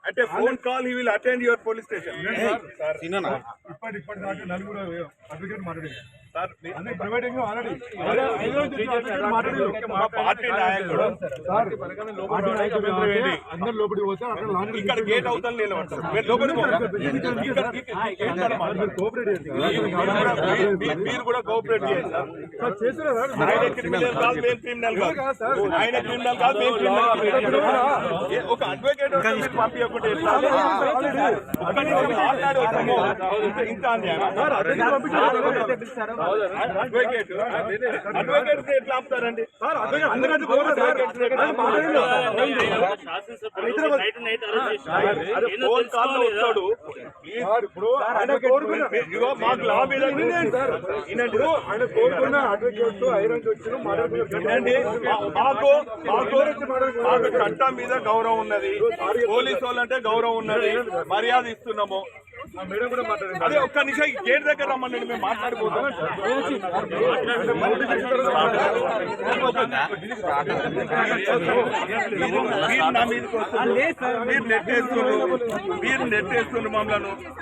అంటే phone call he will attend your police station. ఇప్పటిదాకా నలుగురు అడ్వకేట్ మాట్లాడారు సార్ ప్రైవేటింగ్ ఆల్రెడీ మా పార్టీ నాయకుడు అందరు లోపలికి పోతే అక్కడ లాంటి ఇక్కడ గేట్ అవుతాను నిలబడతారు. మీరు లోపలికి మీరు కూడా కోఆపరేట్ చేయండి సార్. ఆయన క్రిమినల్ కాదు, మేము క్రిమినల్ కాదు. ఆయన క్రిమినల్ కాదు, మేము క్రిమినల్. ఒక అడ్వకేట్ పంపించకుంటే మాట్లాడి వచ్చాము. ఇంకా అడ్వకేట్ ఎట్లా ఆపుతారండి? ఫోన్ కాల్ వస్తాడు. ఇప్పుడు ఆయన మాకు లా మీద ఆయన కోరుకున్న అడ్వకేట్ ఐరన్ వచ్చిన మాకు చట్టం మీద గౌరవం ఉన్నది, పోలీసు వాళ్ళంటే గౌరవం ఉన్నది, మర్యాద ఇస్తున్నాము. మేడం కూడా మాట్లాడండి. అదే ఒక్క నిమిషం గేట్ దగ్గర రమ్మనండి, మేము మాట్లాడిపోతాం. మీరు నా మీదకి వస్తున్నారు, మీరు నెట్టేస్తున్నారు మమ్మల్ని.